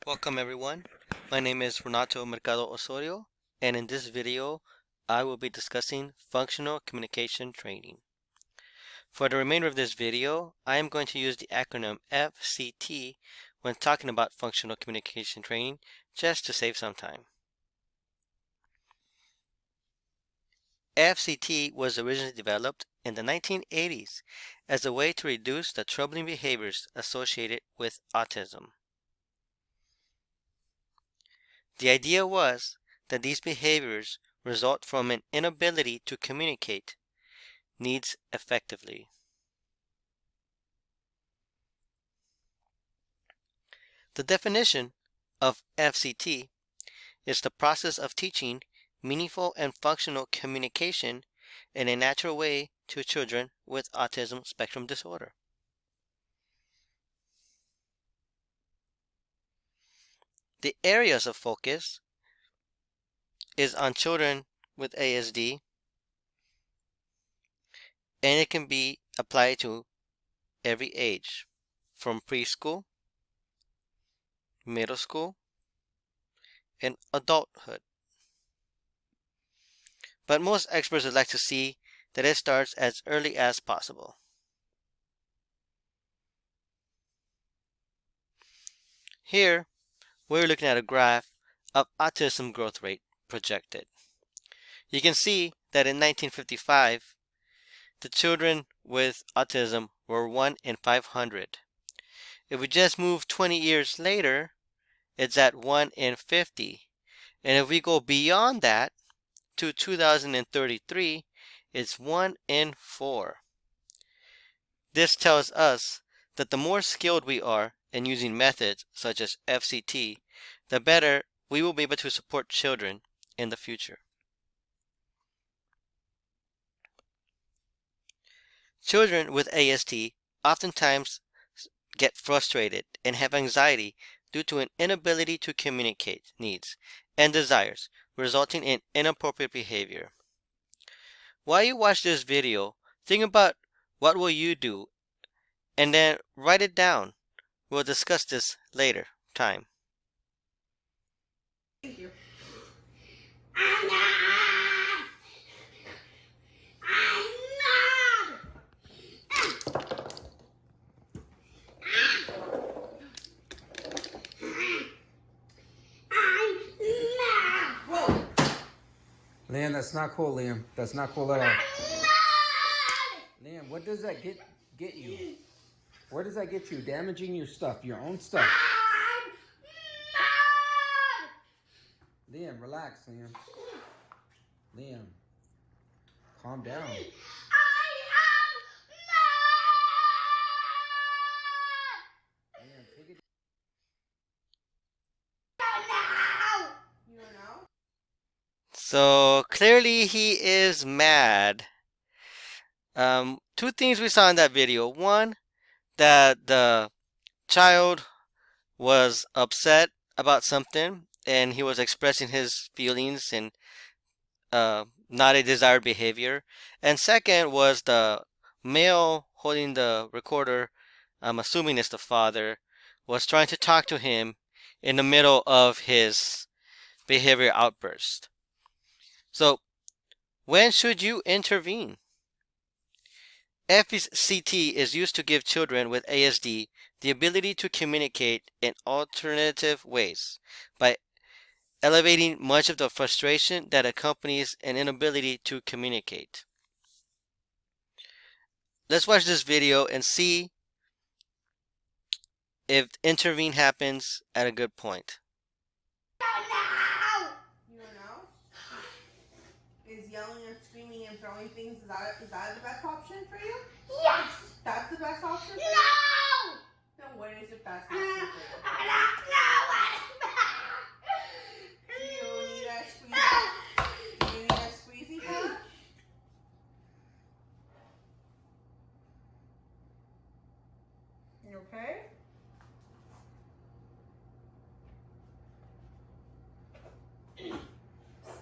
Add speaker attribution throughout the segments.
Speaker 1: Welcome everyone. My name is Renato Mercado Osorio, and in this video, I will be discussing functional communication training. For the remainder of this video, I am going to use the acronym FCT when talking about functional communication training, just to save some time. FCT was originally developed in the 1980s as a way to reduce the troubling behaviors associated with autism. The idea was that these behaviors result from an inability to communicate needs effectively. The definition of FCT is the process of teaching meaningful and functional communication in a natural way to children with autism spectrum disorder. The areas of focus is on children with ASD, and it can be applied to every age, from preschool, middle school, and adulthood. But most experts would like to see that it starts as early as possible. Here, we're looking at a graph of autism growth rate projected. You can see that in 1955, the children with autism were 1 in 500. If we just move 20 years later, it's at 1 in 50. And if we go beyond that to 2033, it's 1 in 4. This tells us that the more skilled we are in using methods such as FCT, the better we will be able to support children in the future. Children with ASD oftentimes get frustrated and have anxiety due to an inability to communicate needs and desires, resulting in inappropriate behavior. While you watch this video, think about what will you do and then write it down. We'll discuss this later time.
Speaker 2: Thank you.
Speaker 3: Liam, that's not cool, Liam. That's not cool at all. Liam, what does that get you? Where does that get you? Damaging your stuff, your own stuff. Liam, relax, Liam. Liam, calm down. Liam, take it.
Speaker 2: You don't know?
Speaker 1: So clearly he is mad. Two things we saw in that video. One, that the child was upset about something and he was expressing his feelings and not a desired behavior. And second was the male holding the recorder, I'm assuming it's the father, was trying to talk to him in the middle of his behavior outburst. So, when should you intervene? FCT is used to give children with ASD the ability to communicate in alternative ways by elevating much of the frustration that accompanies an inability to communicate. Let's watch this video and see if intervene happens at a good point.
Speaker 2: You don't know? Is yelling and screaming and throwing things, is that the best option for you?
Speaker 4: Yes!
Speaker 2: That's the best option for you?
Speaker 4: No!
Speaker 2: Then what is the best option for you?
Speaker 4: I don't know what
Speaker 2: Do you need a squeezy? Do you need a squeezy pad? You okay?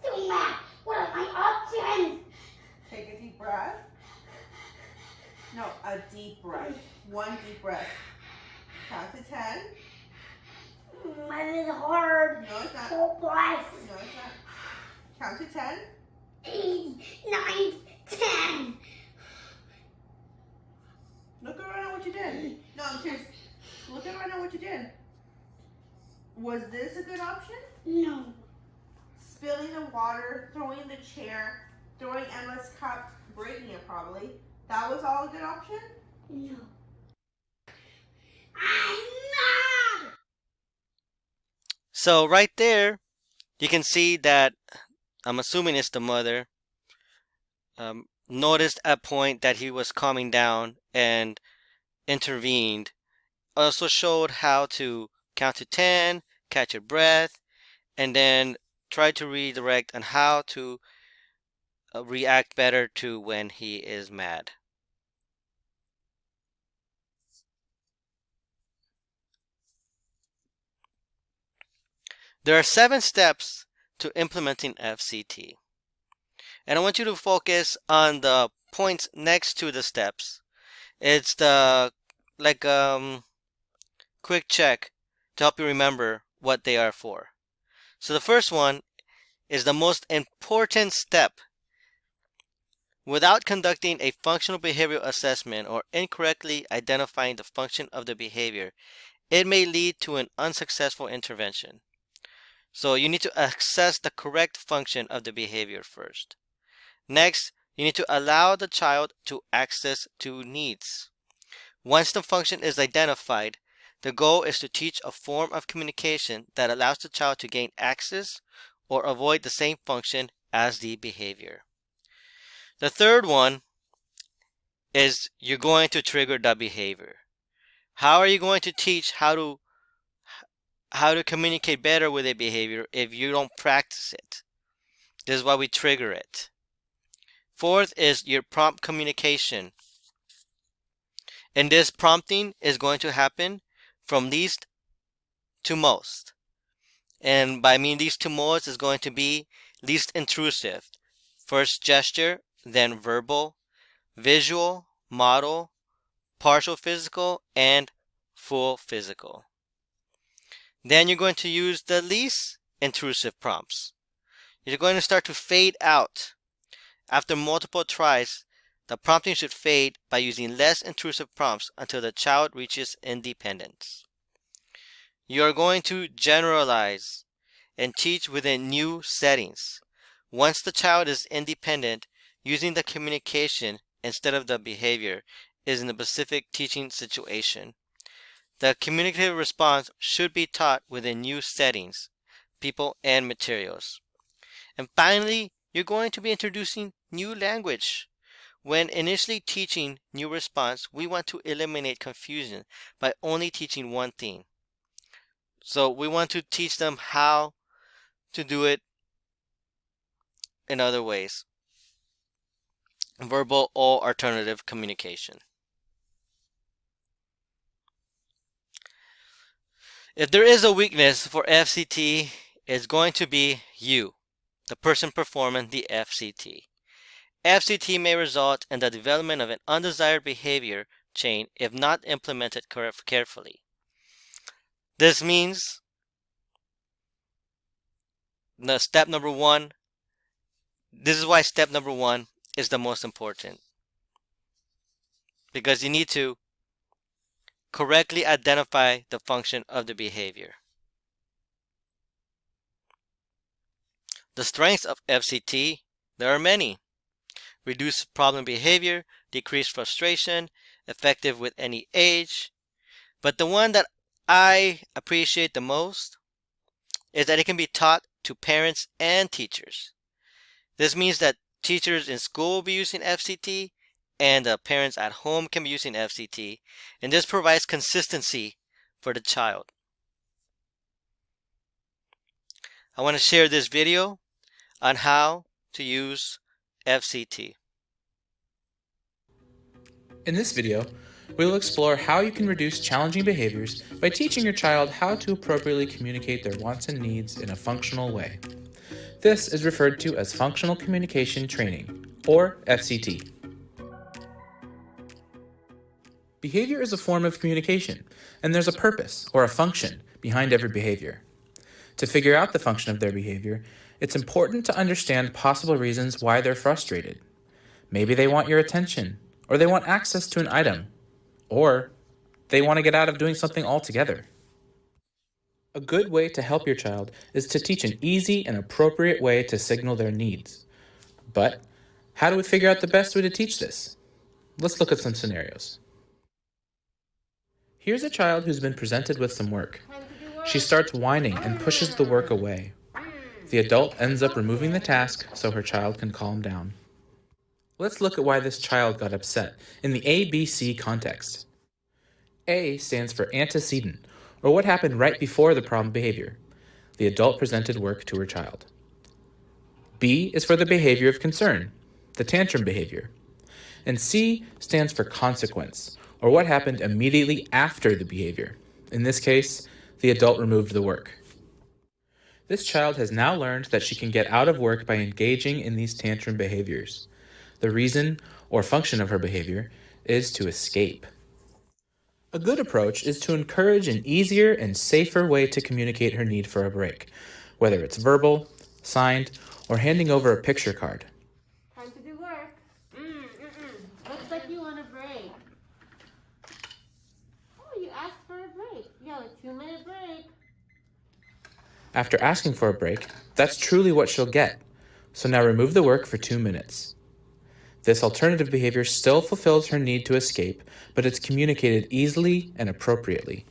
Speaker 4: Still mad. What are my options?
Speaker 2: Take a deep breath. No, a deep breath. One deep breath. Count to 10.
Speaker 4: My Oh, boys.
Speaker 2: No, it's not. Count to 10.
Speaker 4: 8, 9, 10.
Speaker 2: Look around at what you did. No, I'm serious. Look around at what you did. Was this a good option?
Speaker 4: No.
Speaker 2: Spilling the water, throwing the chair, throwing Emma's cup, breaking it probably. That was all a good option?
Speaker 4: No. I'm mad!
Speaker 1: So right there, you can see that, I'm assuming it's the mother, noticed at point that he was calming down and intervened. Also showed how to count to 10, catch your breath, and then try to redirect on how to react better to when he is mad. There are 7 steps to implementing FCT. And I want you to focus on the points next to the steps. It's the quick check to help you remember what they are for. So the first one is the most important step. Without conducting a functional behavioral assessment or incorrectly identifying the function of the behavior, it may lead to an unsuccessful intervention. So you need to assess the correct function of the behavior first. Next, you need to allow the child to access to needs. Once the function is identified, the goal is to teach a form of communication that allows the child to gain access or avoid the same function as the behavior. The third one is you're going to trigger the behavior. How are you going to teach how to communicate better with a behavior if you don't practice it? This is why we trigger it. Fourth is your prompt communication. And this prompting is going to happen from least to most. And by mean least to most is going to be least intrusive. First gesture, then verbal, visual, model, partial physical, and full physical. Then you're going to use the least intrusive prompts. You're going to start to fade out. After multiple tries, the prompting should fade by using less intrusive prompts until the child reaches independence. You are going to generalize and teach within new settings. Once the child is independent, using the communication instead of the behavior is in a specific teaching situation. The communicative response should be taught within new settings, people, and materials. And finally, you're going to be introducing new language. When initially teaching new response, we want to eliminate confusion by only teaching one thing. So we want to teach them how to do it in other ways. Verbal or alternative communication. If there is a weakness for FCT, it's going to be you, the person performing the FCT. FCT may result in the development of an undesired behavior chain if not implemented carefully. This means this is why step number 1 is the most important. Because you need to correctly identify the function of the behavior. The strengths of FCT, there are many. Reduce problem behavior, decrease frustration, effective with any age. But the one that I appreciate the most is that it can be taught to parents and teachers. This means that teachers in school will be using FCT and the parents at home can be using FCT, and this provides consistency for the child. I want to share this video on how to use FCT.
Speaker 5: In this video, we will explore how you can reduce challenging behaviors by teaching your child how to appropriately communicate their wants and needs in a functional way. This is referred to as Functional Communication Training, or FCT. Behavior is a form of communication, and there's a purpose, or a function, behind every behavior. To figure out the function of their behavior, it's important to understand possible reasons why they're frustrated. Maybe they want your attention, or they want access to an item, or they want to get out of doing something altogether. A good way to help your child is to teach an easy and appropriate way to signal their needs. But how do we figure out the best way to teach this? Let's look at some scenarios. Here's a child who's been presented with some work. She starts whining and pushes the work away. The adult ends up removing the task so her child can calm down. Let's look at why this child got upset in the ABC context. A stands for antecedent, or what happened right before the problem behavior. The adult presented work to her child. B is for the behavior of concern, the tantrum behavior. And C stands for consequence, or what happened immediately after the behavior. In this case, the adult removed the work. This child has now learned that she can get out of work by engaging in these tantrum behaviors. The reason or function of her behavior is to escape. A good approach is to encourage an easier and safer way to communicate her need for a break, whether it's verbal, signed, or handing over a picture card.
Speaker 6: Time to do work. Looks like you want a break. Oh, you asked for a break. You have a 2-minute break.
Speaker 5: After asking for a break, that's truly what she'll get. So now remove the work for 2 minutes. This alternative behavior still fulfills her need to escape, but it's communicated easily and appropriately.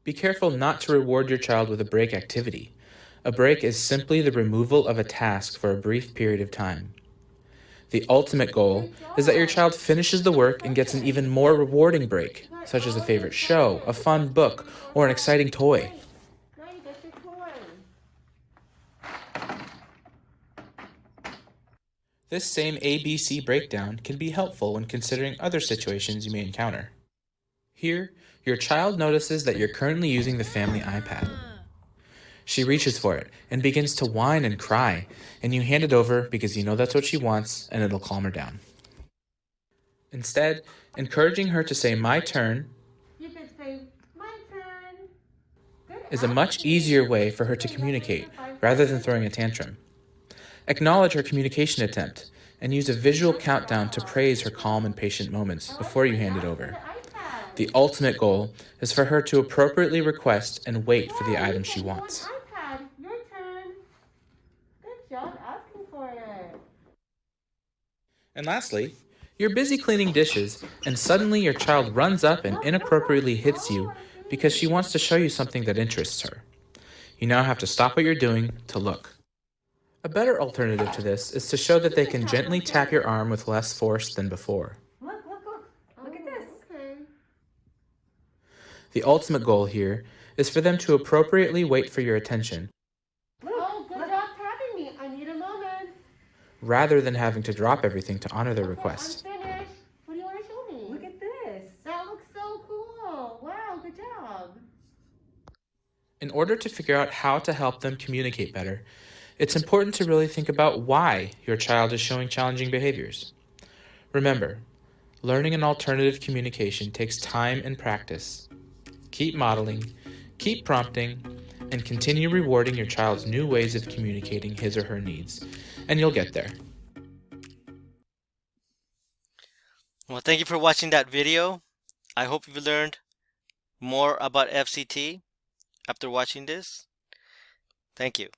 Speaker 5: Be careful not to reward your child with a break activity. A break is simply the removal of a task for a brief period of time. The ultimate goal is that your child finishes the work and gets an even more rewarding break, such as a favorite show, a fun book, or an exciting toy.
Speaker 6: Now you get your toy.
Speaker 5: This same ABC breakdown can be helpful when considering other situations you may encounter. Here, your child notices that you're currently using the family iPad. She reaches for it and begins to whine and cry, and you hand it over because you know that's what she wants and it'll calm her down. Instead, encouraging her to say "my turn"
Speaker 6: You could say, my turn. Good
Speaker 5: is a much easier way for her to communicate rather than throwing a tantrum. Acknowledge her communication attempt and use a visual countdown to praise her calm and patient moments before you hand it over. The ultimate goal is for her to appropriately request and wait for the item she wants.
Speaker 6: iPad, your turn. Good job asking for it.
Speaker 5: And lastly, you're busy cleaning dishes and suddenly your child runs up and inappropriately hits you because she wants to show you something that interests her. You now have to stop what you're doing to look. A better alternative to this is to show that they can gently tap your arm with less force than before.
Speaker 6: Look. Look at this. Okay.
Speaker 5: The ultimate goal here is for them to appropriately wait for your attention,
Speaker 6: Oh, good job tapping me. I need a moment.
Speaker 5: rather than having to drop everything to honor their request.
Speaker 6: I'm finished. What do you want to show me? Look at this. That looks so cool. Wow, good job.
Speaker 5: In order to figure out how to help them communicate better, it's important to really think about why your child is showing challenging behaviors. Remember, learning an alternative communication takes time and practice. Keep modeling, keep prompting, and continue rewarding your child's new ways of communicating his or her needs, and you'll get there.
Speaker 1: Well, thank you for watching that video. I hope you've learned more about FCT after watching this. Thank you.